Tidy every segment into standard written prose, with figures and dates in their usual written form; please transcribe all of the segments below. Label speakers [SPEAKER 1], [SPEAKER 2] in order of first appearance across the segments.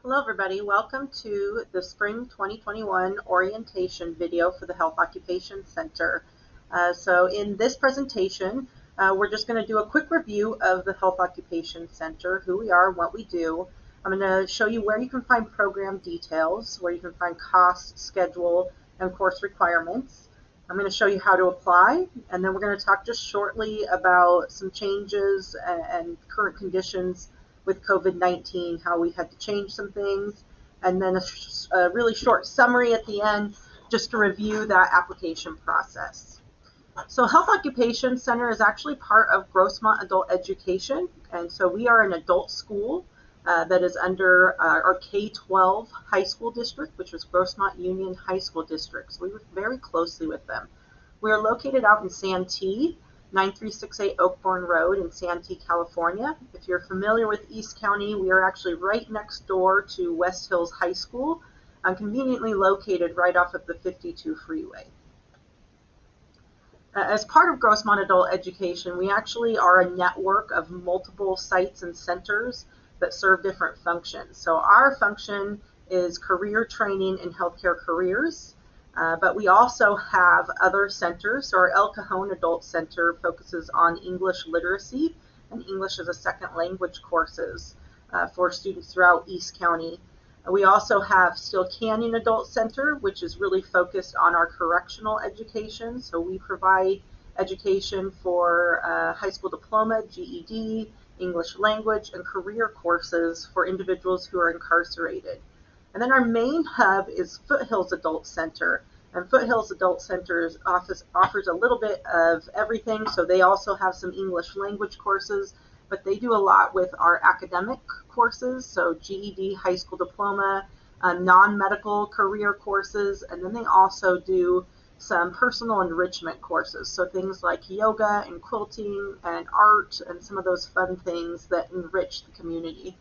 [SPEAKER 1] Hello everybody, welcome to the Spring 2021 orientation video for the Health Occupation Center. So in this presentation, we're just going to do a quick review of the Health Occupation Center, who we are and what we do. I'm going to show you where you can find program details, where you can find cost, schedule, and course requirements. I'm going to show you how to apply, and then we're going to talk just shortly about some changes and current conditions with COVID-19, how we had to change some things, and then a really short summary at the end just to review that application process. So Health Occupation Center is actually part of Grossmont Adult Education, and so we are an adult school that is under our K-12 high school district, which was Grossmont Union High School District. So we work very closely with them. We are located out in Santee, 9368 Oakbourne Road in Santee, California. If you're familiar with East County, we are actually right next door to West Hills High School, conveniently located right off of the 52 freeway. As part of Grossmont Adult Education, we actually are a network of multiple sites and centers that serve different functions. So our function is career training in healthcare careers. But we also have other centers. So our El Cajon Adult Center focuses on English literacy and English as a second language courses for students throughout East County. We also have Steel Canyon Adult Center, which is really focused on our correctional education. So we provide education for high school diploma, GED, English language, and career courses for individuals who are incarcerated. And then our main hub is Foothills Adult Center. And Foothills Adult Center's office offers a little bit of everything. So they also have some English language courses, but they do a lot with our academic courses. So GED, high school diploma, non-medical career courses. And then they also do some personal enrichment courses. So things like yoga and quilting and art and some of those fun things that enrich the community.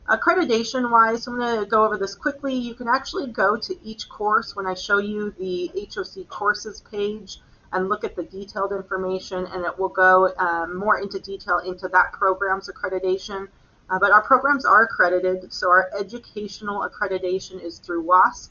[SPEAKER 1] Accreditation-wise, I'm going to go over this quickly. You can actually go to each course when I show you the HOC courses page and look at the detailed information, and it will go more into detail into that program's accreditation. But our programs are accredited, so our educational accreditation is through WASC.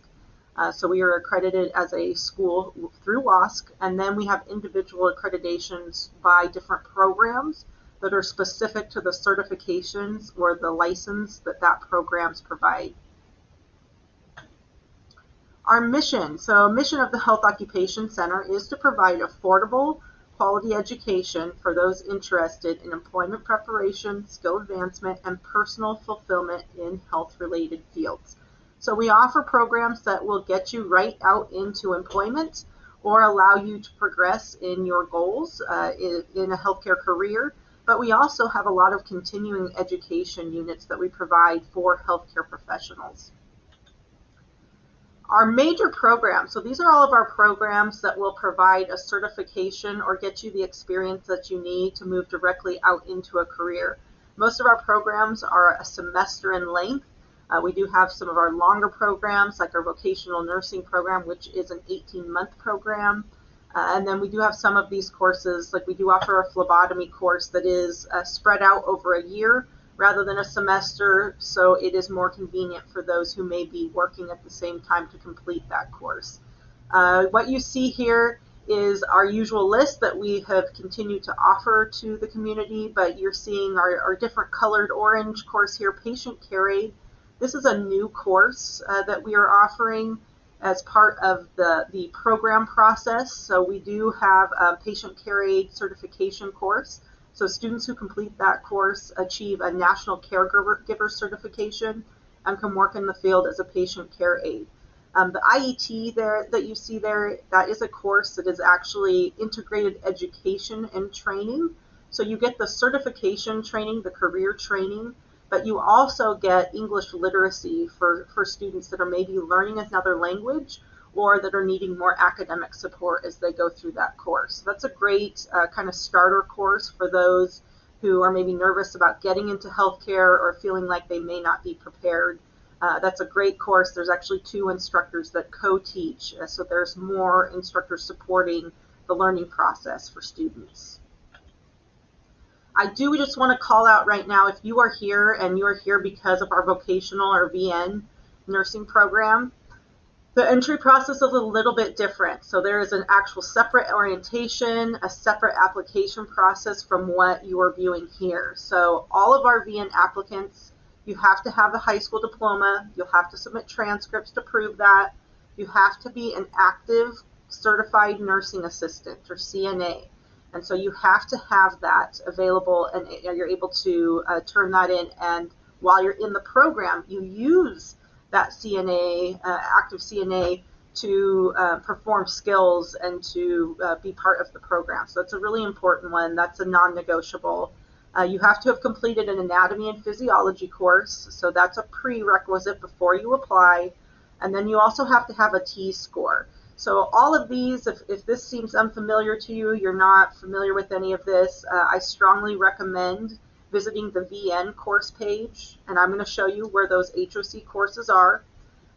[SPEAKER 1] So we are accredited as a school through WASC, and then we have individual accreditations by different programs that are specific to the certifications or the license that programs provide. Our mission. So mission of the Health Occupation Center is to provide affordable, quality education for those interested in employment preparation, skill advancement, and personal fulfillment in health-related fields. So we offer programs that will get you right out into employment or allow you to progress in your goals in a healthcare career. But we also have a lot of continuing education units that we provide for healthcare professionals. Our major programs, so these are all of our programs that will provide a certification or get you the experience that you need to move directly out into a career. Most of our programs are a semester in length. We do have some of our longer programs, like our vocational nursing program, which is an 18-month program. And then we do have some of these courses, like we do offer a phlebotomy course that is spread out over a year rather than a semester, so it is more convenient for those who may be working at the same time to complete that course. What you see here is our usual list that we have continued to offer to the community, but you're seeing our different colored orange course here, Patient Care Aid. This is a new course that we are offering as part of the program process. So we do have a Patient Care Aid certification course. So students who complete that course achieve a National Caregiver certification and can work in the field as a patient care aide. The IET there that you see there, that is a course that is actually integrated education and training. So you get the certification training, the career training, but you also get English literacy for students that are maybe learning another language or that are needing more academic support as they go through that course. So that's a great kind of starter course for those who are maybe nervous about getting into healthcare or feeling like they may not be prepared. That's a great course. There's actually 2 instructors that co-teach, so there's more instructors supporting the learning process for students. I do just want to call out right now, if you are here and you are here because of our vocational or VN nursing program, the entry process is a little bit different. So there is an actual separate orientation, a separate application process from what you are viewing here. So all of our VN applicants, you have to have a high school diploma. You'll have to submit transcripts to prove that. You have to be an active certified nursing assistant or CNA. And so you have to have that available, and you're able to turn that in. And while you're in the program, you use that CNA, active CNA, to perform skills and to be part of the program. So that's a really important one. That's a non-negotiable. You have to have completed an anatomy and physiology course. So that's a prerequisite before you apply. And then you also have to have a T-score. So all of these, if this seems unfamiliar to you, you're not familiar with any of this, I strongly recommend visiting the VN course page, and I'm going to show you where those HOC courses are.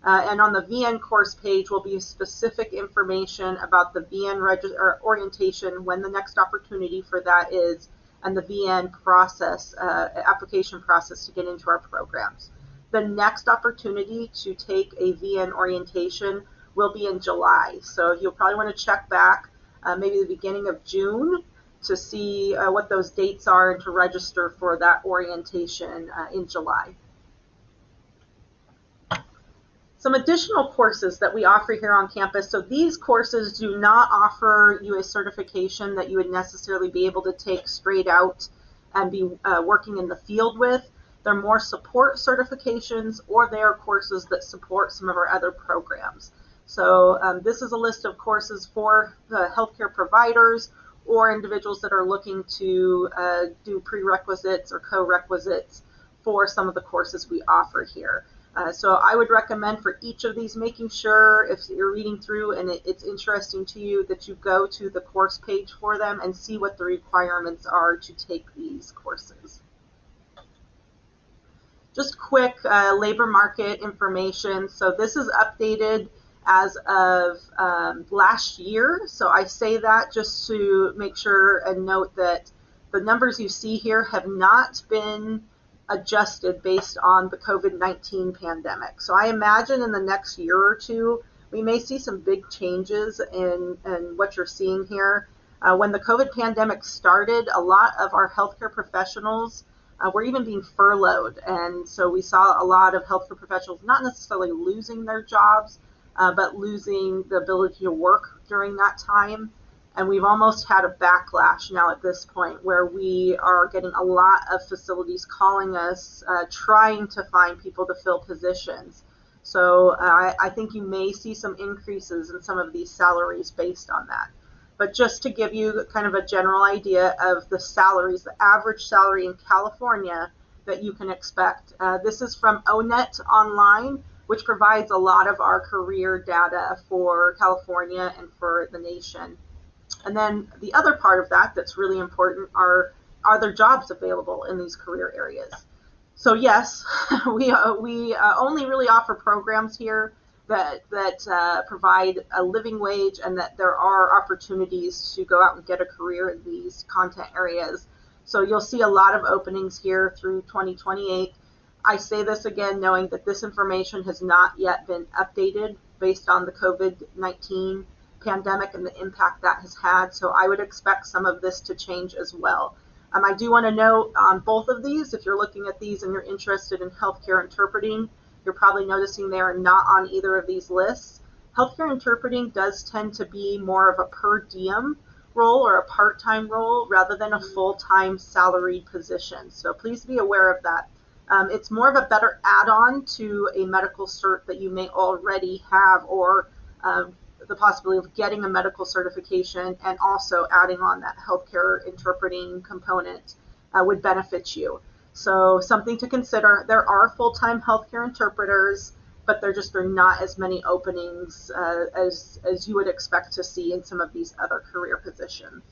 [SPEAKER 1] And on the VN course page will be specific information about the VN orientation, when the next opportunity for that is, and the VN process, application process to get into our programs. The next opportunity to take a VN orientation will be in July. So you'll probably want to check back maybe the beginning of June to see what those dates are and to register for that orientation in July. Some additional courses that we offer here on campus. So these courses do not offer you a certification that you would necessarily be able to take straight out and be working in the field with. They're more support certifications, or they are courses that support some of our other programs. So this is a list of courses for the healthcare providers or individuals that are looking to do prerequisites or co-requisites for some of the courses we offer here. So I would recommend for each of these, making sure if you're reading through and it's interesting to you, that you go to the course page for them and see what the requirements are to take these courses. Just quick labor market information. So this is updated as of last year. So I say that just to make sure and note that the numbers you see here have not been adjusted based on the COVID-19 pandemic. So I imagine in the next year or two, we may see some big changes in what you're seeing here. When the COVID pandemic started, a lot of our healthcare professionals were even being furloughed. And so we saw a lot of healthcare professionals not necessarily losing their jobs, but losing the ability to work during that time. And we've almost had a backlash now at this point, where we are getting a lot of facilities calling us, trying to find people to fill positions. So I think you may see some increases in some of these salaries based on that. But just to give you kind of a general idea of the salaries, the average salary in California that you can expect. This is from ONET Online, which provides a lot of our career data for California and for the nation. And then the other part of that that's really important are there jobs available in these career areas? So yes, we only really offer programs here that provide a living wage, and that there are opportunities to go out and get a career in these content areas. So you'll see a lot of openings here through 2028. I say this again, knowing that this information has not yet been updated based on the COVID-19 pandemic and the impact that has had. So I would expect some of this to change as well. I do want to note on both of these, if you're looking at these and you're interested in healthcare interpreting, you're probably noticing they are not on either of these lists. Healthcare interpreting does tend to be more of a per diem role or a part-time role rather than a full-time salaried position. So please be aware of that. It's more of a better add-on to a medical cert that you may already have, or the possibility of getting a medical certification and also adding on that healthcare interpreting component would benefit you. So something to consider. There are full-time healthcare interpreters, but there are not as many openings as you would expect to see in some of these other career positions.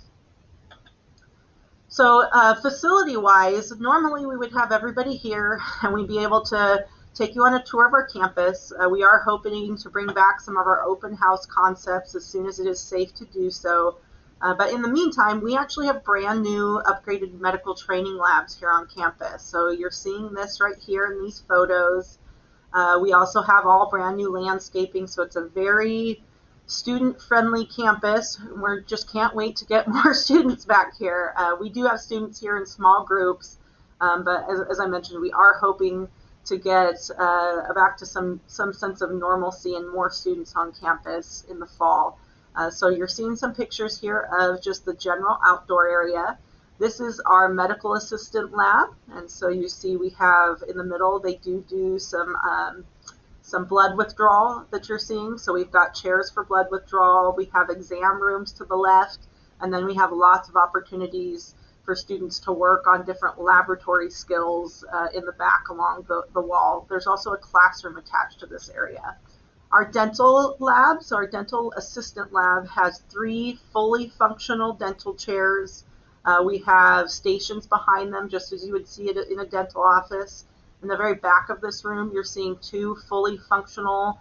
[SPEAKER 1] So facility-wise, normally we would have everybody here and we'd be able to take you on a tour of our campus. We are hoping to bring back some of our open house concepts as soon as it is safe to do so. But in the meantime, we actually have brand new upgraded medical training labs here on campus. So you're seeing this right here in these photos. We also have all brand new landscaping, so it's a very student-friendly campus. We just can't wait to get more students back here. We do have students here in small groups, but as I mentioned, we are hoping to get back to some sense of normalcy and more students on campus in the fall. So you're seeing some pictures here of just the general outdoor area. This is our medical assistant lab, and so you see we have in the middle, they do some blood withdrawal that you're seeing. So we've got chairs for blood withdrawal, we have exam rooms to the left, and then we have lots of opportunities for students to work on different laboratory skills in the back along the wall. There's also a classroom attached to this area. Our dental lab, so our dental assistant lab, has 3 fully functional dental chairs. We have stations behind them, just as you would see it in a dental office. In the very back of this room, you're seeing 2 fully functional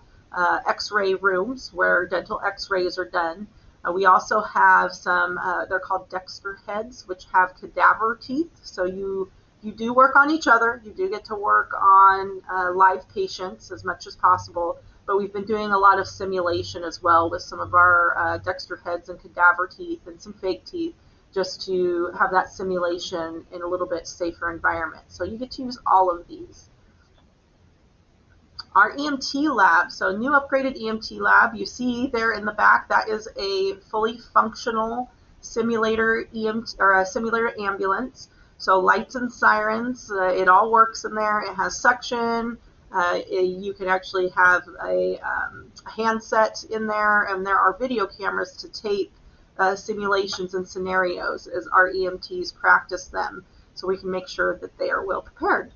[SPEAKER 1] x-ray rooms where dental x-rays are done. We also have some, they're called Dexter heads, which have cadaver teeth. So you do work on each other. You do get to work on live patients as much as possible. But we've been doing a lot of simulation as well with some of our Dexter heads and cadaver teeth and some fake teeth, just to have that simulation in a little bit safer environment. So you get to use all of these. Our EMT lab, so new upgraded EMT lab, you see there in the back, that is a fully functional simulator EMT, or a simulator ambulance. So lights and sirens, it all works in there. It has suction. You can actually have a handset in there, and there are video cameras to tape simulations and scenarios as our EMTs practice them, so we can make sure that they are well prepared.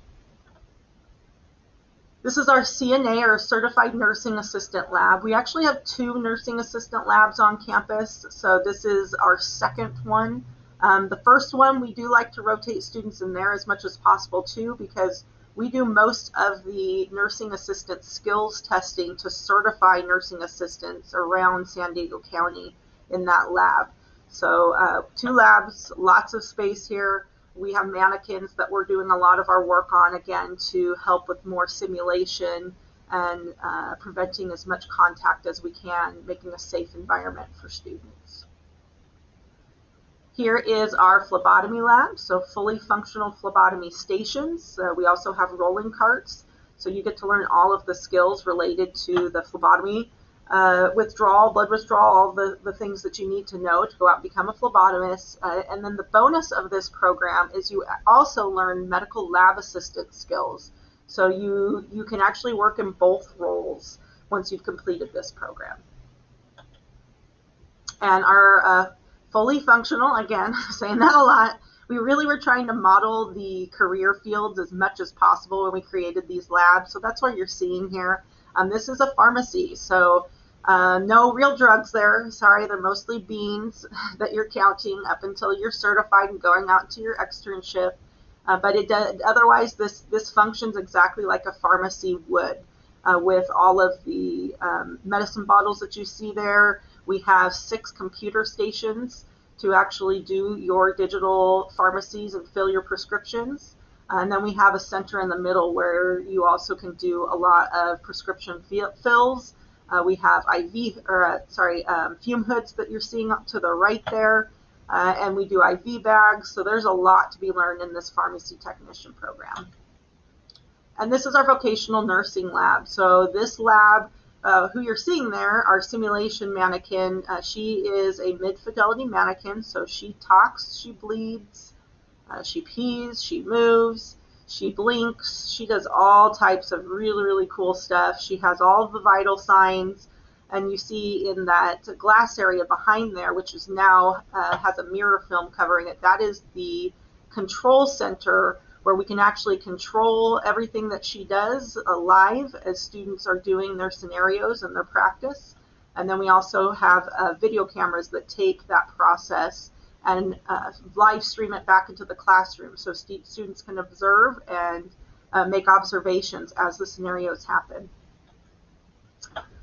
[SPEAKER 1] This is our CNA, or Certified Nursing Assistant lab. We actually have 2 nursing assistant labs on campus, so this is our second one. The first one, we do like to rotate students in there as much as possible too, because we do most of the nursing assistant skills testing to certify nursing assistants around San Diego County in that lab. So 2 labs, lots of space here. We have mannequins that we're doing a lot of our work on, again, to help with more simulation and preventing as much contact as we can, making a safe environment for students. Here is our phlebotomy lab, so fully functional phlebotomy stations. We also have rolling carts, so you get to learn all of the skills related to the phlebotomy withdrawal, blood withdrawal, all the things that you need to know to go out and become a phlebotomist. And then the bonus of this program is you also learn medical lab assistant skills. So you can actually work in both roles once you've completed this program. And our fully functional, again, saying that a lot, we really were trying to model the career fields as much as possible when we created these labs. So that's what you're seeing here. This is a pharmacy, so no real drugs there. Sorry, they're mostly beans that you're counting up until you're certified and going out to your externship. But it does, otherwise, this functions exactly like a pharmacy would, with all of the medicine bottles that you see there. We have 6 computer stations to actually do your digital pharmacies and fill your prescriptions. And then we have a center in the middle where you also can do a lot of prescription fills. We have fume hoods that you're seeing up to the right there, and we do IV bags. So there's a lot to be learned in this pharmacy technician program. And this is our vocational nursing lab. So this lab, who you're seeing there, our simulation mannequin, she is a mid-fidelity mannequin. So she talks, she bleeds, she pees, she moves, she blinks, she does all types of really, really cool stuff. She has all of the vital signs, and you see in that glass area behind there, which is now has a mirror film covering it, that is the control center where we can actually control everything that she does live as students are doing their scenarios and their practice. And then we also have video cameras that tape that process and live stream it back into the classroom so students can observe and make observations as the scenarios happen.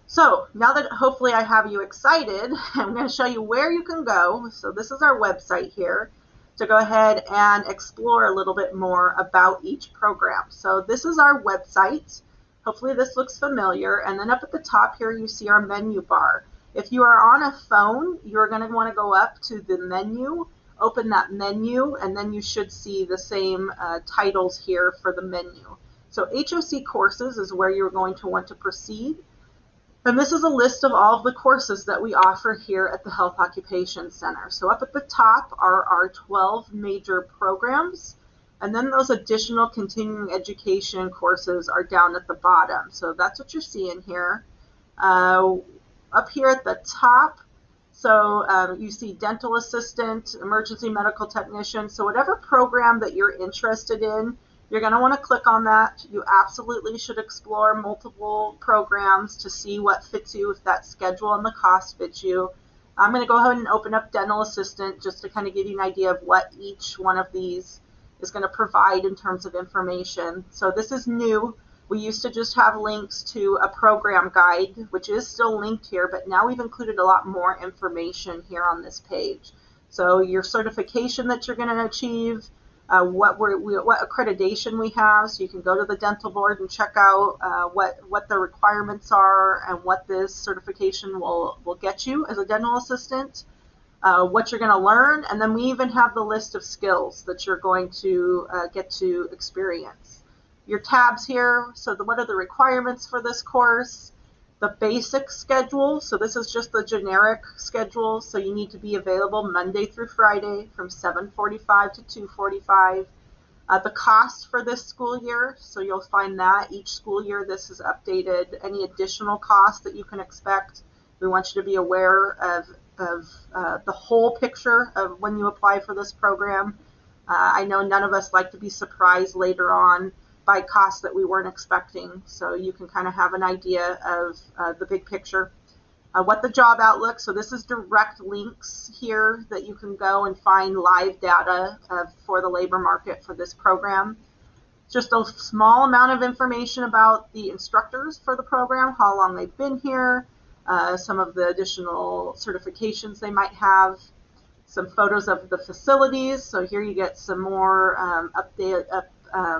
[SPEAKER 1] So now that hopefully I have you excited, I'm going to show you where you can go. So this is our website here to go ahead and explore a little bit more about each program. So this is our website. Hopefully this looks familiar. And then up at the top here, you see our menu bar. If you are on a phone, you're going to want to go up to the menu, open that menu, and then you should see the same titles here for the menu. So HOC courses is where you're going to want to proceed. And this is a list of all of the courses that we offer here at the Health Occupation Center. So up at the top are our 12 major programs, and then those additional continuing education courses are down at the bottom. So that's what you're seeing here. Up here at the top, so you see dental assistant, emergency medical technician. So whatever program that you're interested in, you're going to want to click on that. You absolutely should explore multiple programs to see what fits you, if that schedule and the cost fits you. I'm going to go ahead and open up dental assistant just to kind of give you an idea of what each one of these is going to provide in terms of information. So this is new. We used to just have links to a program guide, which is still linked here, but now we've included a lot more information here on this page. So your certification that you're going to achieve, what accreditation we have, so you can go to the dental board and check out what the requirements are and what this certification will get you as a dental assistant, what you're going to learn, and then we even have the list of skills that you're going to get to experience. Your tabs here, so what are the requirements for this course, the basic schedule, so this is just the generic schedule, so you need to be available Monday through Friday from 7:45 to 2:45. The cost for this school year, so you'll find that each school year this is updated. Any additional costs that you can expect, we want you to be aware of the whole picture of when you apply for this program. I know none of us like to be surprised later on by costs that we weren't expecting, so you can kind of have an idea of the big picture. What the job outlook, so this is direct links here that you can go and find live data for the labor market for this program. Just a small amount of information about the instructors for the program, how long they've been here, some of the additional certifications they might have, some photos of the facilities. So here you get some more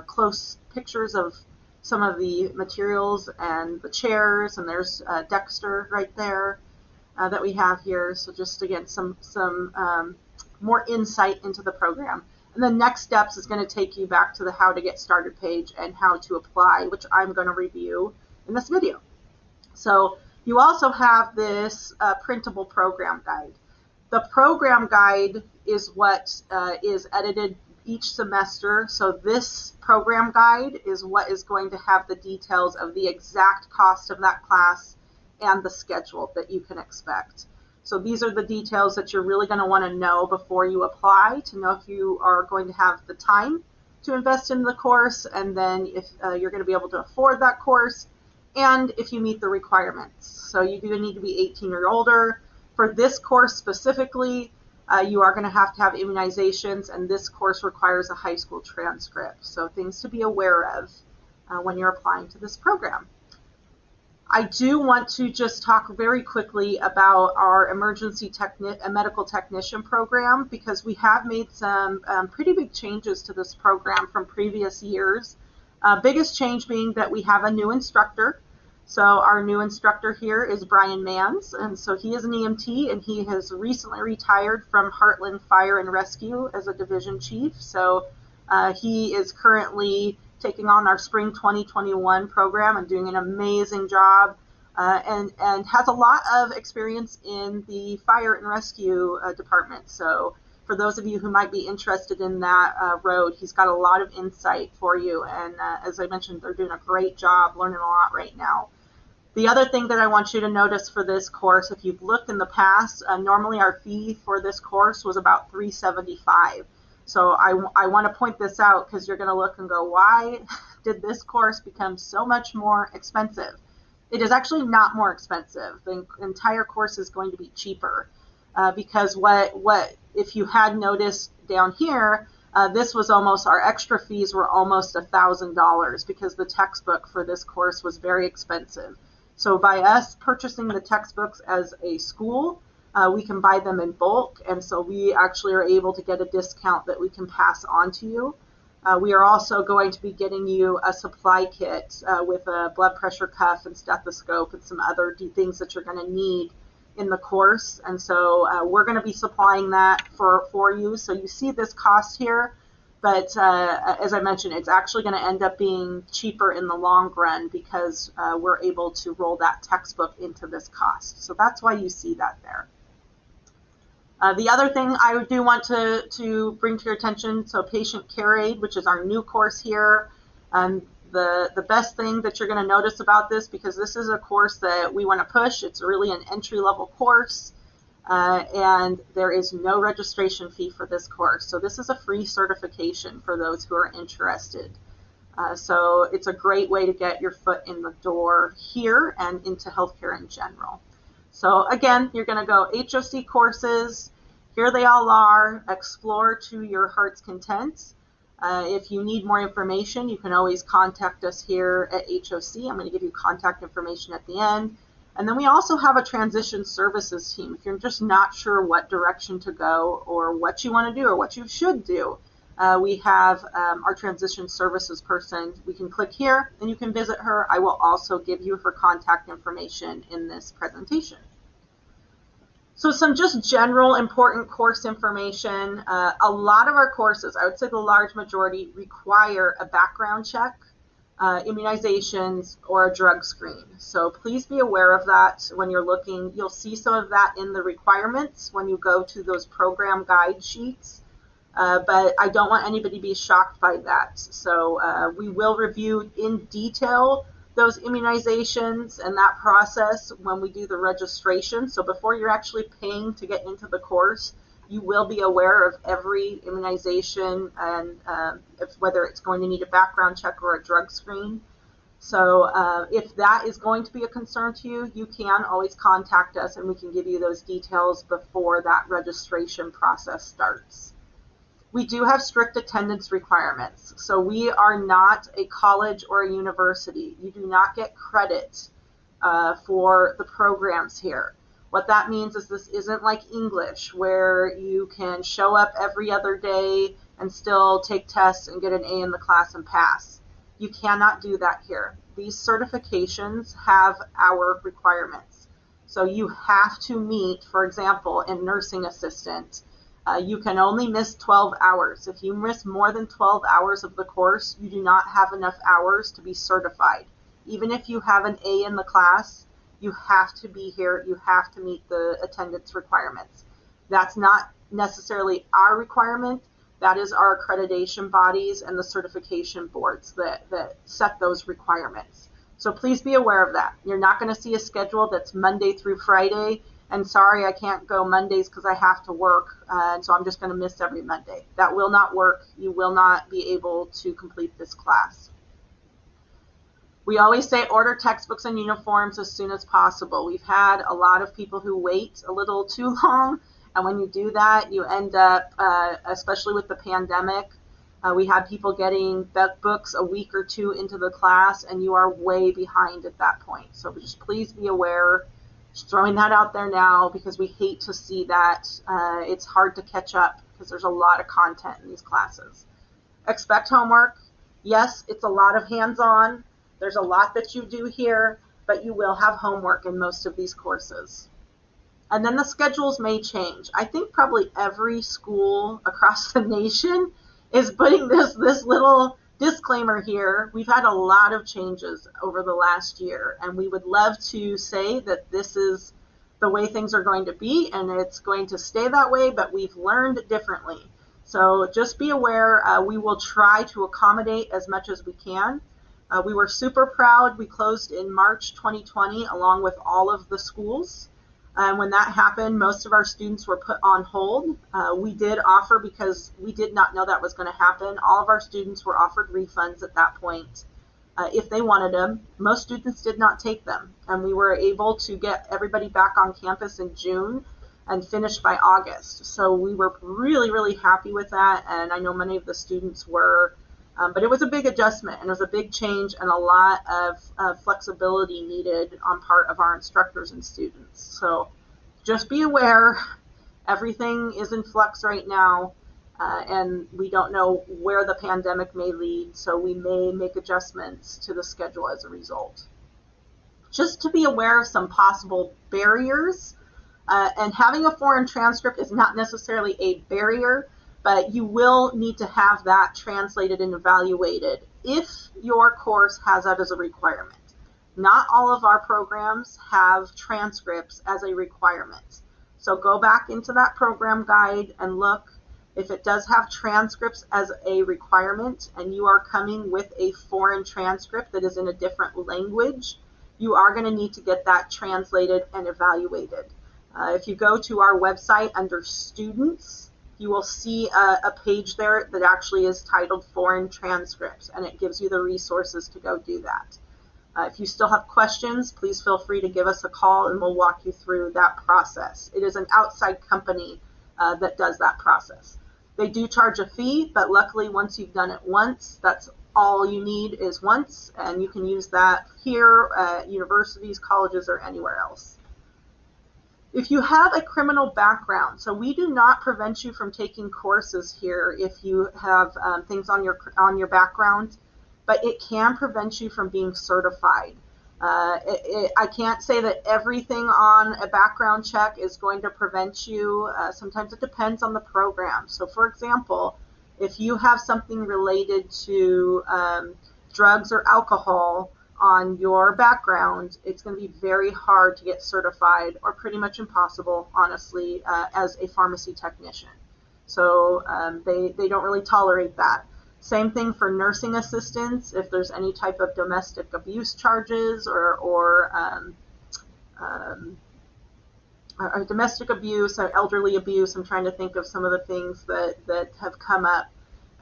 [SPEAKER 1] close pictures of some of the materials and the chairs, and there's Dexter right there that we have here. So just again, some more insight into the program. And the next steps is going to take you back to the how to get started page and how to apply, which I'm going to review in this video. So you also have this printable program guide. The program guide is what is edited each semester. So this program guide is what is going to have the details of the exact cost of that class and the schedule that you can expect. So these are the details that you're really going to want to know before you apply, to know if you are going to have the time to invest in the course, and then if you're going to be able to afford that course, and if you meet the requirements. So you do need to be 18 or older. For this course specifically, you are going to have immunizations, and this course requires a high school transcript. So things to be aware of when you're applying to this program. I do want to just talk very quickly about our emergency medical technician program, because we have made some pretty big changes to this program from previous years. Biggest change being that we have a new instructor. So our new instructor here is Brian Manns, and so he is an EMT, and he has recently retired from Heartland Fire and Rescue as a division chief. So he is currently taking on our spring 2021 program and doing an amazing job, and has a lot of experience in the fire and rescue department. So for those of you who might be interested in that road, he's got a lot of insight for you, and as I mentioned, they're doing a great job, learning a lot right now. The other thing that I want you to notice for this course, if you've looked in the past, normally our fee for this course was about $375. So I want to point this out, because you're going to look and go, why did this course become so much more expensive? It is actually not more expensive. The entire course is going to be cheaper, because if you had noticed down here, this was almost, our extra fees were almost $1,000, because the textbook for this course was very expensive. So by us purchasing the textbooks as a school, we can buy them in bulk, and so we actually are able to get a discount that we can pass on to you. We are also going to be getting you a supply kit with a blood pressure cuff and stethoscope and some other things that you're going to need in the course. And so we're going to be supplying that for you. So you see this cost here, but as I mentioned, it's actually going to end up being cheaper in the long run because we're able to roll that textbook into this cost. So that's why you see that there. The other thing I do want to bring to your attention, so Patient Care Aid, which is our new course here. The best thing that you're going to notice about this, because this is a course that we want to push, it's really an entry-level course, and there is no registration fee for this course. So this is a free certification for those who are interested. So it's a great way to get your foot in the door here and into healthcare in general. So again, you're going to go HOC courses. Here they all are. Explore to your heart's content. If you need more information, you can always contact us here at HOC. I'm going to give you contact information at the end. And then we also have a transition services team. If you're just not sure what direction to go or what you want to do or what you should do, we have our transition services person. We can click here and you can visit her. I will also give you her contact information in this presentation. So some just general important course information. A lot of our courses, I would say the large majority, require a background check, immunizations, or a drug screen. So please be aware of that when you're looking. You'll see some of that in the requirements when you go to those program guide sheets. But I don't want anybody to be shocked by that. So we will review in detail those immunizations and that process when we do the registration. So before you're actually paying to get into the course, you will be aware of every immunization and whether it's going to need a background check or a drug screen. So if that is going to be a concern to you, you can always contact us and we can give you those details before that registration process starts. We do have strict attendance requirements. So we are not a college or a university. You do not get credit for the programs here. What that means is this isn't like English where you can show up every other day and still take tests and get an A in the class and pass. You cannot do that here. These certifications have our requirements. So you have to meet, for example, in nursing assistant, you can only miss 12 hours. If you miss more than 12 hours of the course, you do not have enough hours to be certified. Even if you have an A in the class, you have to be here. You have to meet the attendance requirements. That's not necessarily our requirement. That is our accreditation bodies and the certification boards that set those requirements. So please be aware of that. You're not going to see a schedule that's Monday through Friday. And sorry, I can't go Mondays because I have to work, and so I'm just going to miss every Monday. That will not work. You will not be able to complete this class. We always say order textbooks and uniforms as soon as possible. We've had a lot of people who wait a little too long, and when you do that, you end up, especially with the pandemic, we had people getting books a week or two into the class, and you are way behind at that point. So just please be aware. Just throwing that out there now because we hate to see that. It's hard to catch up because there's a lot of content in these classes. Expect homework. Yes, it's a lot of hands-on. There's a lot that you do here, but you will have homework in most of these courses. And then the schedules may change. I think probably every school across the nation is putting this little disclaimer here. We've had a lot of changes over the last year, and we would love to say that this is the way things are going to be and it's going to stay that way, but we've learned differently. So just be aware, we will try to accommodate as much as we can. We were super proud. We closed in March 2020 along with all of the schools. When that happened, most of our students were put on hold. We did offer, because we did not know that was going to happen, all of our students were offered refunds at that point if they wanted them. Most students did not take them, and we were able to get everybody back on campus in June and finish by August. So we were really, really happy with that, and I know many of the students were. But it was a big adjustment, and it was a big change, and a lot of flexibility needed on part of our instructors and students. So just be aware, everything is in flux right now, and we don't know where the pandemic may lead, so we may make adjustments to the schedule as a result. Just to be aware of some possible barriers, and having a foreign transcript is not necessarily a barrier, but you will need to have that translated and evaluated if your course has that as a requirement. Not all of our programs have transcripts as a requirement. So go back into that program guide and look. If it does have transcripts as a requirement and you are coming with a foreign transcript that is in a different language, you are going to need to get that translated and evaluated. If you go to our website under students, you will see a page there that actually is titled Foreign Transcripts, and it gives you the resources to go do that. If you still have questions, please feel free to give us a call and we'll walk you through that process. It is an outside company that does that process. They do charge a fee, but luckily once you've done it once, that's all you need is once, and you can use that here at universities, colleges, or anywhere else. If you have a criminal background, so we do not prevent you from taking courses here if you have things on your background, but it can prevent you from being certified. I can't say that everything on a background check is going to prevent you. Sometimes it depends on the program. So for example, if you have something related to drugs or alcohol on your background, it's going to be very hard to get certified, or pretty much impossible, honestly, as a pharmacy technician. So they don't really tolerate that. Same thing for nursing assistants. If there's any type of domestic abuse charges or domestic abuse or elderly abuse, I'm trying to think of some of the things that have come up.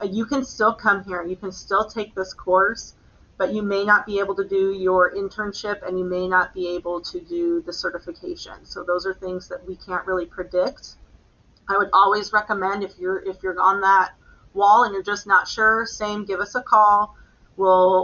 [SPEAKER 1] You can still come here. You can still take this course, but you may not be able to do your internship and you may not be able to do the certification. So those are things that we can't really predict. I would always recommend, if you're on that wall and you're just not sure, give us a call.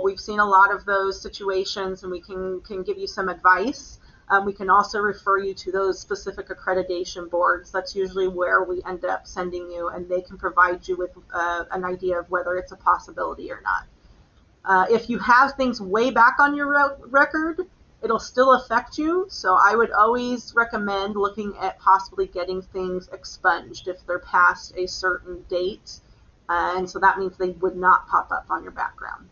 [SPEAKER 1] We've seen a lot of those situations and we can give you some advice. We can also refer you to those specific accreditation boards. That's usually where we end up sending you, and they can provide you with an idea of whether it's a possibility or not. If you have things way back on your record, it'll still affect you. So I would always recommend looking at possibly getting things expunged if they're past a certain date. And so that means they would not pop up on your background.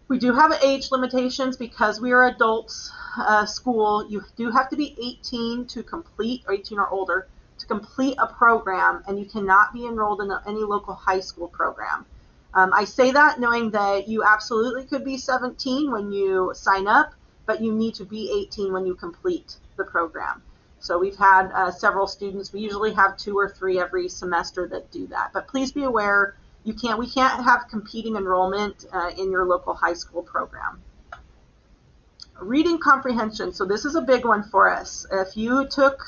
[SPEAKER 1] We do have age limitations because we are adults school. You do have to be 18 to complete, or 18 or older, to complete a program, and you cannot be enrolled in any local high school program. I say that knowing that you absolutely could be 17 when you sign up, but you need to be 18 when you complete the program. So we've had several students. We usually have 2 or 3 every semester that do that. But please be aware, we can't have competing enrollment in your local high school program. Reading comprehension. So this is a big one for us. If you took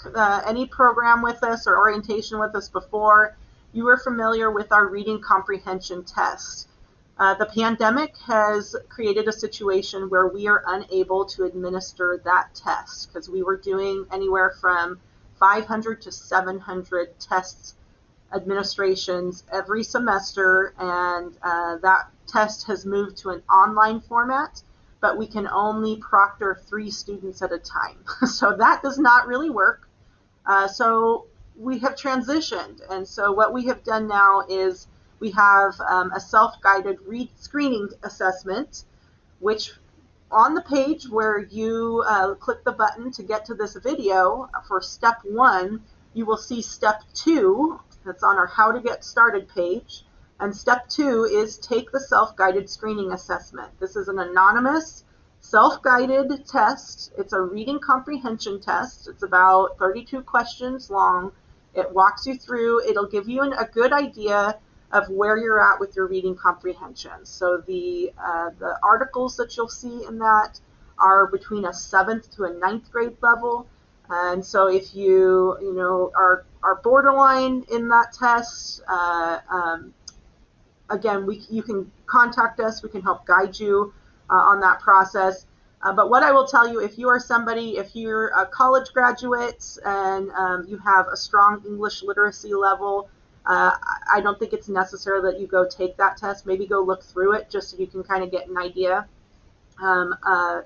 [SPEAKER 1] any program with us or orientation with us before, you are familiar with our reading comprehension test. The pandemic has created a situation where we are unable to administer that test because we were doing anywhere from 500 to 700 tests, administrations every semester, and that test has moved to an online format, but we can only proctor 3 students at a time. So that does not really work. So we have transitioned, and so what we have done now is we have a self-guided screening assessment, which on the page where you click the button to get to this video for step 1, you will see step 2. That's on our How to Get Started page. And step 2 is take the self-guided screening assessment. This is an anonymous self-guided test. It's a reading comprehension test. It's about 32 questions long. It walks you through. It'll give you a good idea of where you're at with your reading comprehension. So the articles that you'll see in that are between a 7th to a 9th grade level. And so if you are borderline in that test, again, you can contact us. We can help guide you on that process. But what I will tell you, if you're a college graduate and you have a strong English literacy level, I don't think it's necessary that you go take that test. Maybe go look through it just so you can kind of get an idea.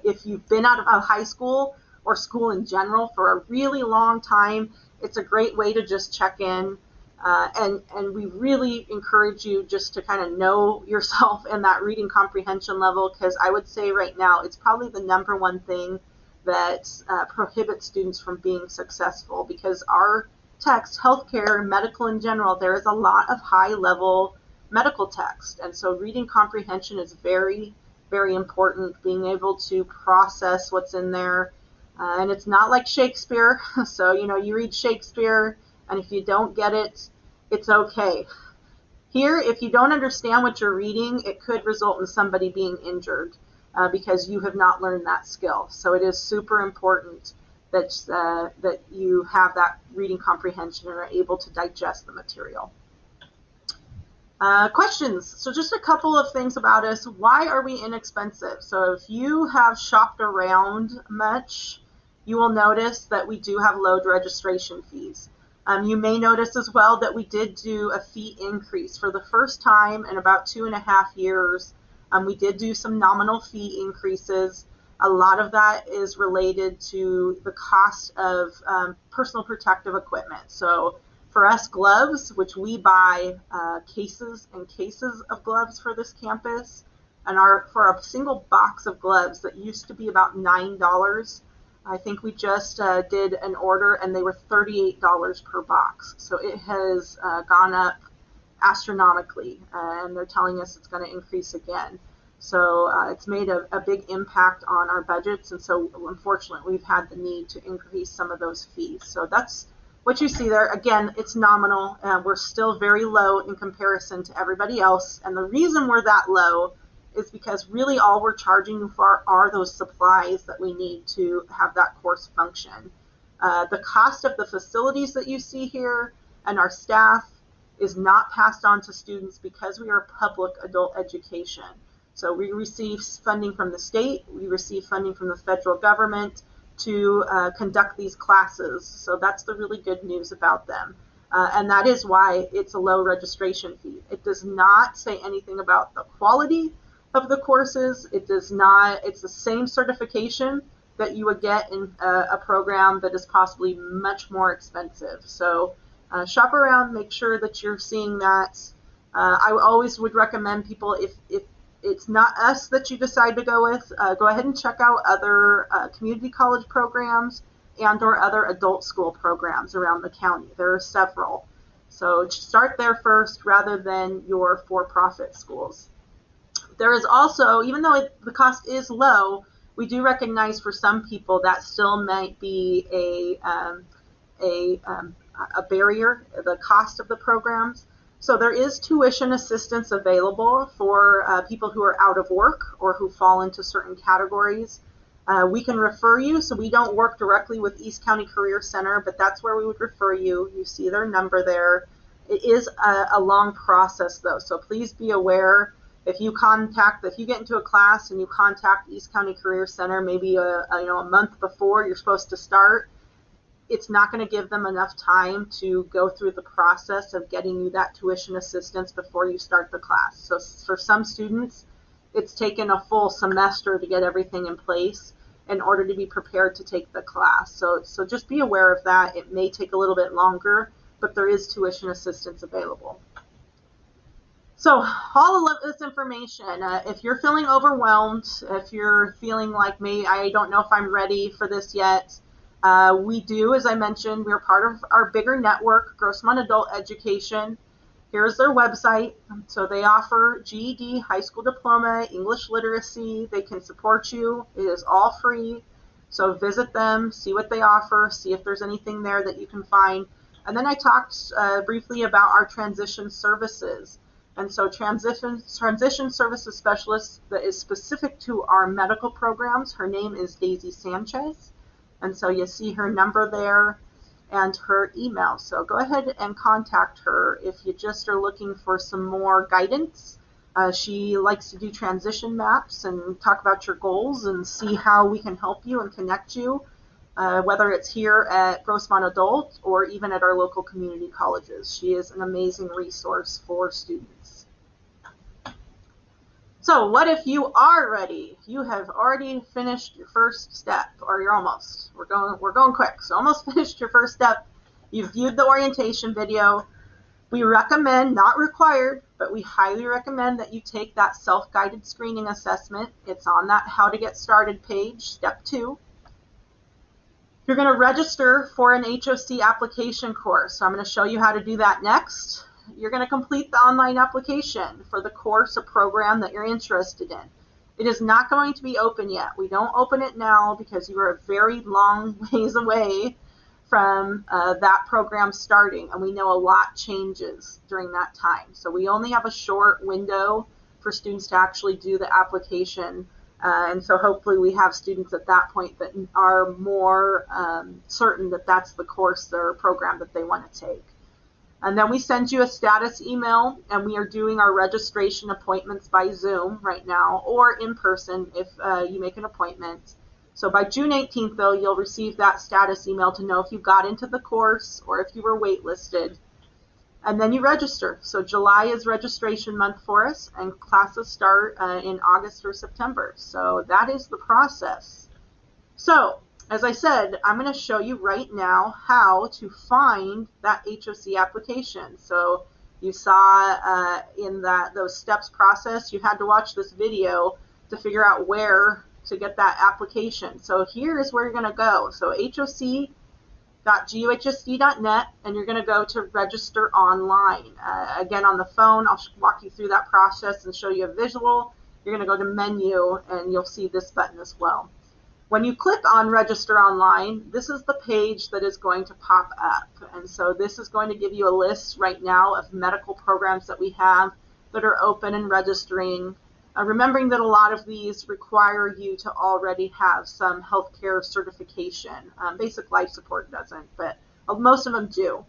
[SPEAKER 1] If you've been out of high school or school in general for a really long time, it's a great way to just check in. And we really encourage you just to kind of know yourself and that reading comprehension level, because I would say right now it's probably the number one thing that prohibits students from being successful, because our text, healthcare, medical in general, there is a lot of high level medical text. And so reading comprehension is very, very important, being able to process what's in there. And it's not like Shakespeare. So, you read Shakespeare, and if you don't get it, it's okay. Here, if you don't understand what you're reading, it could result in somebody being injured because you have not learned that skill. So it is super important that you have that reading comprehension and are able to digest the material. Questions. So just a couple of things about us. Why are we inexpensive? So if you have shopped around much, you will notice that we do have low registration fees. You may notice as well that we did do a fee increase for the first time in about 2.5 years. We did do some nominal fee increases. A lot of that is related to the cost of personal protective equipment. So for us, gloves, which we buy cases and cases of gloves for this campus, and for a single box of gloves that used to be about $9, I think we just did an order and they were $38 per box. So it has gone up astronomically, and they're telling us it's going to increase again. So it's made a big impact on our budgets, and so unfortunately we've had the need to increase some of those fees. So that's what you see there. Again, it's nominal. We're still very low in comparison to everybody else, and the reason we're that low is because really all we're charging for are those supplies that we need to have that course function. The cost of the facilities that you see here and our staff is not passed on to students because we are public adult education. So we receive funding from the state, we receive funding from the federal government to conduct these classes. So that's the really good news about them. And that is why it's a low registration fee. It does not say anything about the quality of the courses. It does not. It's the same certification that you would get in a program that is possibly much more expensive. So shop around, make sure that you're seeing that. I always would recommend people, if it's not us that you decide to go with, go ahead and check out other community college programs and or other adult school programs around the county. There are several. So start there first rather than your for-profit schools. There is also, even though the cost is low, we do recognize for some people that still might be a barrier, the cost of the programs. So there is tuition assistance available for people who are out of work or who fall into certain categories. We can refer you, so we don't work directly with East County Career Center, but that's where we would refer you. You see their number there. It is a long process though, so please be aware. If you get into a class and you contact East County Career Center maybe a month before you're supposed to start, it's not going to give them enough time to go through the process of getting you that tuition assistance before you start the class. So for some students, it's taken a full semester to get everything in place in order to be prepared to take the class. So just be aware of that. It may take a little bit longer, but there is tuition assistance available. So all of this information, if you're feeling overwhelmed, if you're feeling like me, I don't know if I'm ready for this yet, we do, as I mentioned, we're part of our bigger network, Grossmont Adult Education. Here's their website. So they offer GED, high school diploma, English literacy. They can support you. It is all free. So visit them, see what they offer, see if there's anything there that you can find. And then I talked briefly about our transition services. And so transition services specialist that is specific to our medical programs. Her name is Daisy Sanchez. And so you see her number there. and her email. So go ahead and contact her if you just are looking for some more guidance. She likes to do transition maps and talk about your goals and see how we can help you and connect you, whether it's here at Grossmont Adult or even at our local community colleges. She is an amazing resource for students. So what if you are ready? You have already finished your first step, or you're almost. We're going quick. So almost finished your first step. You've viewed the orientation video. We recommend, not required, but we highly recommend that you take that self-guided screening assessment. It's on that How to Get Started page, step 2. You're going to register for an HOC application course. So I'm going to show you how to do that next. You're going to complete the online application for the course or program that you're interested in. It is not going to be open yet. We don't open it now because you are a very long ways away from that program starting, and we know a lot changes during that time. So we only have a short window for students to actually do the application, and so hopefully we have students at that point that are more certain that that's the course or program that they want to take. And then we send you a status email, and we are doing our registration appointments by Zoom right now or in person if you make an appointment. So by June 18th, though, you'll receive that status email to know if you got into the course or if you were waitlisted. And then you register. So July is registration month for us, and classes start in August or September. So that is the process. So as I said, I'm going to show you right now how to find that HOC application. So you saw in those steps process, you had to watch this video to figure out where to get that application. So here is where you're going to go. So hoc.guhsd.net, and you're going to go to register online. Again, on the phone, I'll walk you through that process and show you a visual. You're going to go to menu, and you'll see this button as well. When you click on register online, this is the page that is going to pop up. And so this is going to give you a list right now of medical programs that we have that are open and registering. Remembering that a lot of these require you to already have some healthcare certification. Basic life support doesn't, but most of them do.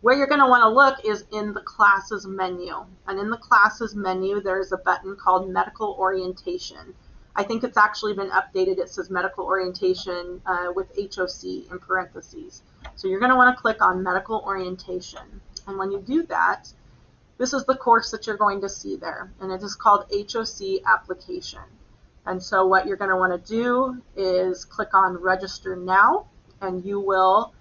[SPEAKER 1] Where you're going to want to look is in the classes menu. And in the classes menu, there's a button called medical orientation. I think it's actually been updated. It says medical orientation with HOC in parentheses. So you're going to want to click on medical orientation. And when you do that, this is the course that you're going to see there, and it is called HOC application. And so what you're going to want to do is click on register now, and you will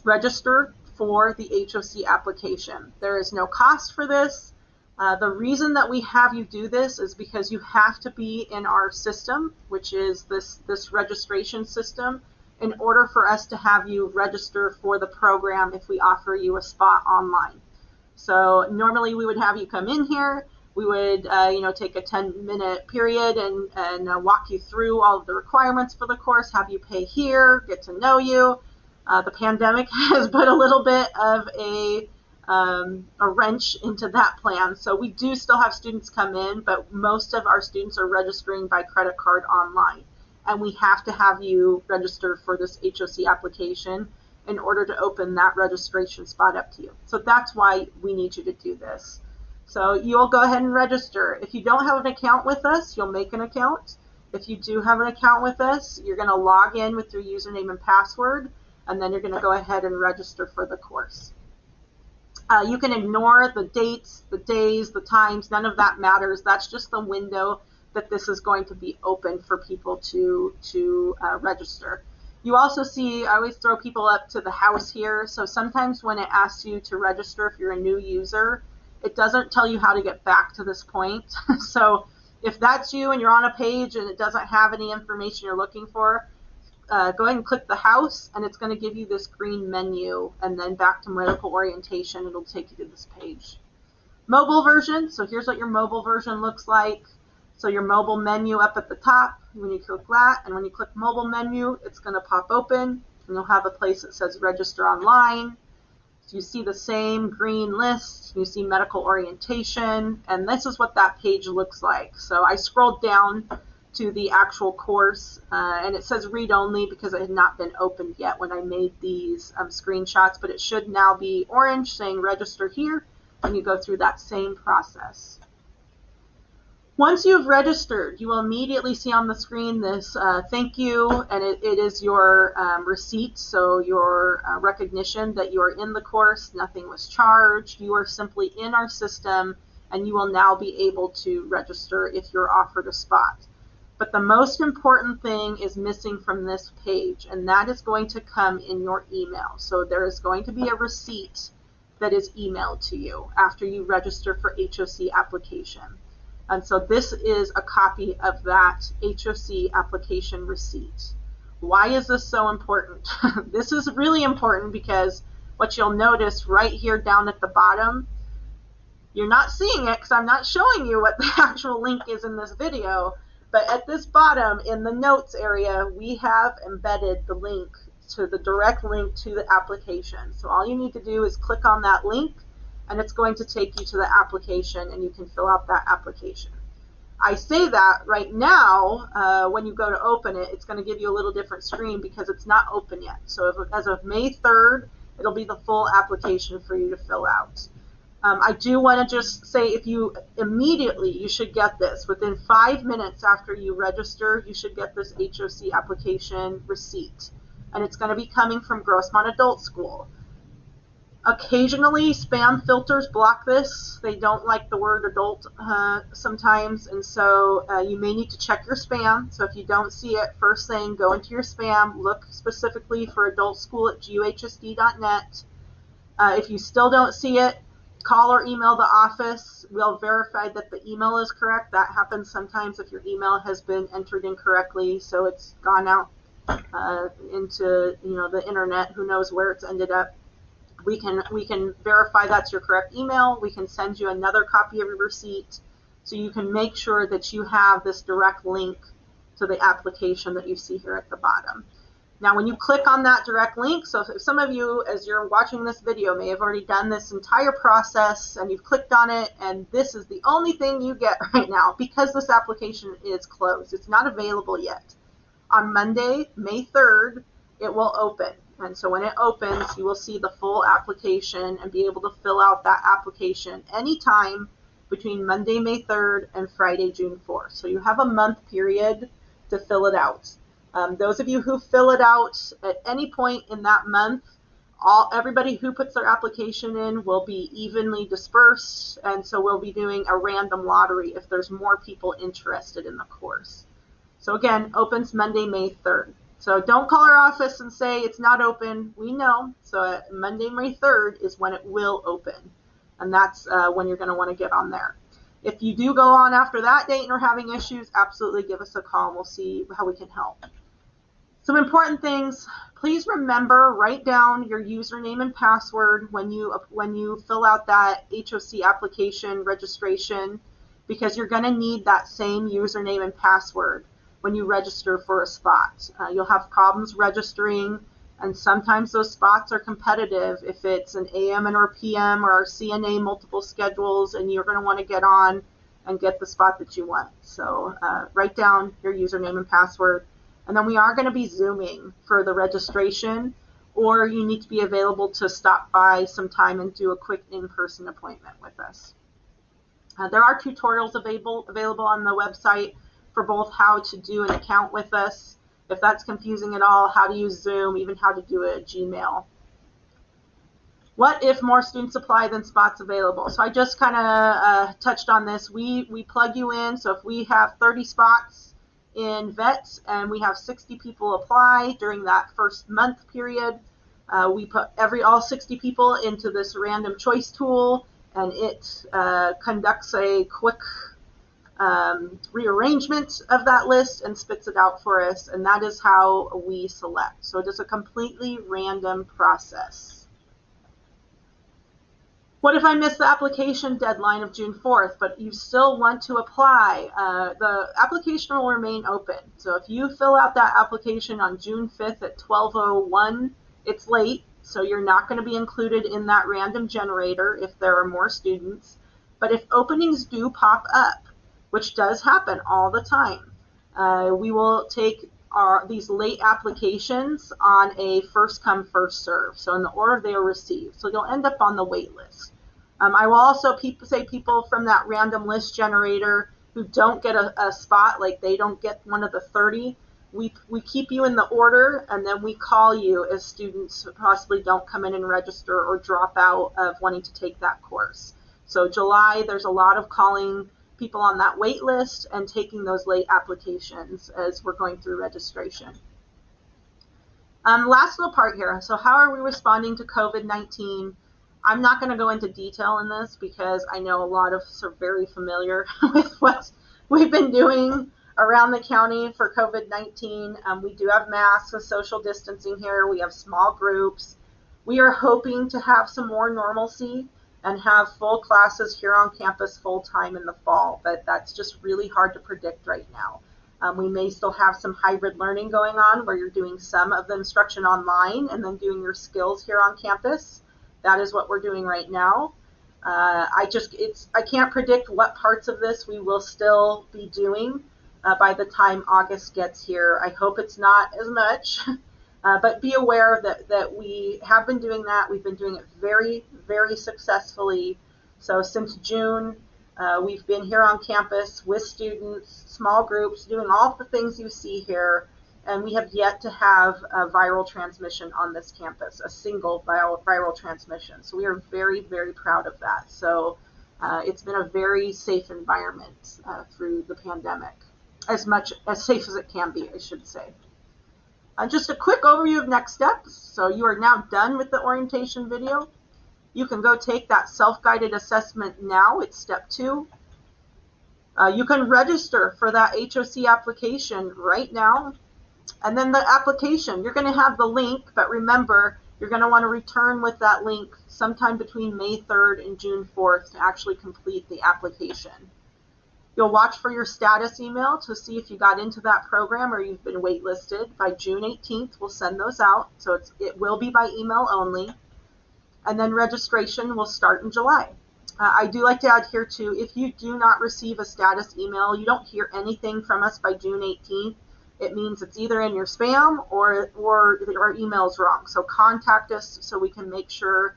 [SPEAKER 1] register for the HOC application. There is no cost for this. The reason that we have you do this is because you have to be in our system, which is this registration system, in order for us to have you register for the program if we offer you a spot online. So normally we would have you come in here, we would take a 10-minute period and walk you through all of the requirements for the course, have you pay here, get to know you. The pandemic has put a little bit of a wrench into that plan. So we do still have students come in, but most of our students are registering by credit card online. And we have to have you register for this HOC application in order to open that registration spot up to you. So that's why we need you to do this. So you'll go ahead and register. If you don't have an account with us, you'll make an account. If you do have an account with us, you're going to log in with your username and password, and then you're going to go ahead and register for the course. You can ignore the dates, the days, the times, none of that matters. That's just the window that this is going to be open for people to register. You also see, I always throw people up to the house here. So sometimes when it asks you to register if you're a new user, it doesn't tell you how to get back to this point. So if that's you and you're on a page and it doesn't have any information you're looking for, go ahead and click the house, and it's going to give you this green menu, and then back to medical orientation. It'll take you to this page. Mobile version. So here's what your mobile version looks like. So your mobile menu up at the top, when you click that, and when you click mobile menu, it's going to pop open, and you'll have a place that says register online. So you see the same green list, you see medical orientation, and this is what that page looks like. So I scrolled down to the actual course, and it says read only because it had not been opened yet when I made these screenshots, but it should now be orange saying register here, and you go through that same process. Once you've registered, you will immediately see on the screen this thank you, and it is your receipt, so your recognition that you are in the course, nothing was charged, you are simply in our system, and you will now be able to register if you're offered a spot. But the most important thing is missing from this page, and that is going to come in your email. So there is going to be a receipt that is emailed to you after you register for HOC application. And so this is a copy of that HOC application receipt. Why is this so important? This is really important because what you'll notice right here down at the bottom, you're not seeing it because I'm not showing you what the actual link is in this video, but at this bottom in the notes area, we have embedded the link to the direct link to the application. So all you need to do is click on that link, and it's going to take you to the application, and you can fill out that application. I say that right now, when you go to open it, it's going to give you a little different screen because it's not open yet. So as of May 3rd, it'll be the full application for you to fill out. I do want to just say you should get this. Within 5 minutes after you register, you should get this HOC application receipt. And it's going to be coming from Grossmont Adult School. Occasionally, spam filters block this. They don't like the word adult sometimes, and so you may need to check your spam. So if you don't see it, first thing, go into your spam, look specifically for adultschool@guhsd.net. If you still don't see it, call or email the office. We'll verify that the email is correct. That happens sometimes if your email has been entered incorrectly, so it's gone out into the internet. Who knows where it's ended up. We can verify that's your correct email. We can send you another copy of your receipt so you can make sure that you have this direct link to the application that you see here at the bottom. Now when you click on that direct link, so if some of you as you're watching this video may have already done this entire process and you've clicked on it and this is the only thing you get right now because this application is closed. It's not available yet. On Monday, May 3rd, it will open. And so when it opens, you will see the full application and be able to fill out that application anytime between Monday, May 3rd and Friday, June 4th. So you have a month period to fill it out. Those of you who fill it out at any point in that month, everybody who puts their application in will be evenly dispersed. And so we'll be doing a random lottery if there's more people interested in the course. So again, opens Monday, May 3rd. So don't call our office and say it's not open. We know. So Monday, May 3rd is when it will open. And that's when you're going to want to get on there. If you do go on after that date and are having issues, absolutely give us a call and we'll see how we can help. Some important things. Please remember, write down your username and password when you fill out that HOC application registration because you're going to need that same username and password when you register for a spot. You'll have problems registering, and sometimes those spots are competitive if it's an AM and or PM or CNA multiple schedules, and you're going to want to get on and get the spot that you want. So write down your username and password. And then we are going to be Zooming for the registration, or you need to be available to stop by sometime and do a quick in-person appointment with us. There are tutorials available on the website for both how to do an account with us, if that's confusing at all, how to use Zoom, even how to do a Gmail. What if more students apply than spots available? So I just kind of touched on this. We plug you in, so if we have 30 spots in VET and we have 60 people apply during that first month period, we put all 60 people into this random choice tool, and it conducts a quick rearrangement of that list and spits it out for us, and that is how we select. So it is a completely random process. What if I miss the application deadline of June 4th, but you still want to apply? The application will remain open. So if you fill out that application on June 5th at 12:01, it's late, so you're not going to be included in that random generator if there are more students. But if openings do pop up, which does happen all the time, We will take these late applications on a first come, first serve. So in the order they are received. So you'll end up on the wait list. I will also say people from that random list generator who don't get a spot, like they don't get one of the 30, we keep you in the order, and then we call you if students possibly don't come in and register or drop out of wanting to take that course. So July, there's a lot of calling people on that wait list and taking those late applications as we're going through registration. Last little part here. So how are we responding to COVID-19? I'm not going to go into detail in this because I know a lot of us are very familiar with what we've been doing around the county for COVID-19. We do have masks with social distancing here. We have small groups. We are hoping to have some more normalcy and have full classes here on campus full time in the fall, but that's just really hard to predict right now. We may still have some hybrid learning going on where you're doing some of the instruction online and then doing your skills here on campus. That is what we're doing right now. I can't predict what parts of this we will still be doing by the time August gets here. I hope it's not as much, but be aware that we have been doing that. We've been doing it very, very successfully. So since June, we've been here on campus with students, small groups, doing all the things you see here, and we have yet to have a viral transmission on this campus, a single viral transmission. So we are very, very proud of that. So it's been a very safe environment through the pandemic, as safe as it can be, I should say. Just a quick overview of next steps. So you are now done with the orientation video. You can go take that self-guided assessment now. It's step 2. You can register for that HOC application right now. And then the application, you're going to have the link, but remember, you're going to want to return with that link sometime between May 3rd and June 4th to actually complete the application. You'll watch for your status email to see if you got into that program or you've been waitlisted. By June 18th, we'll send those out. So it will be by email only. And then registration will start in July. I do like to add here too, if you do not receive a status email, you don't hear anything from us by June 18th, it means it's either in your spam or our email's wrong. So contact us so we can make sure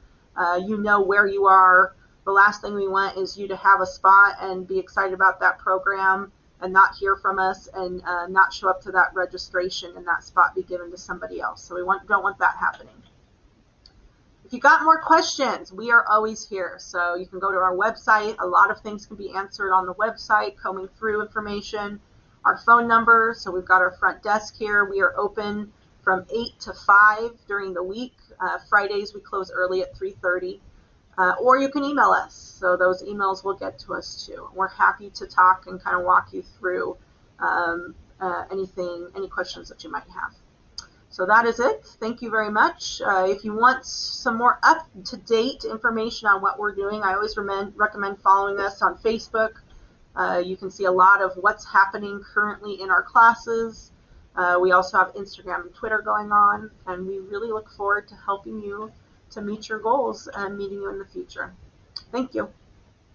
[SPEAKER 1] you know where you are. The last thing we want is you to have a spot and be excited about that program and not hear from us and not show up to that registration and that spot be given to somebody else. So we don't want that happening. If you got more questions, we are always here. So you can go to our website. A lot of things can be answered on the website, combing through information. Our phone number, so we've got our front desk here. We are open from 8 to 5 during the week. Fridays we close early at 3:30. Or you can email us, so those emails will get to us too. We're happy to talk and kind of walk you through any questions that you might have. So that is it. Thank you very much. If you want some more up-to-date information on what we're doing, I always recommend following us on Facebook. You can see a lot of what's happening currently in our classes. We also have Instagram and Twitter going on, and we really look forward to helping you to meet your goals and meeting you in the future. Thank you.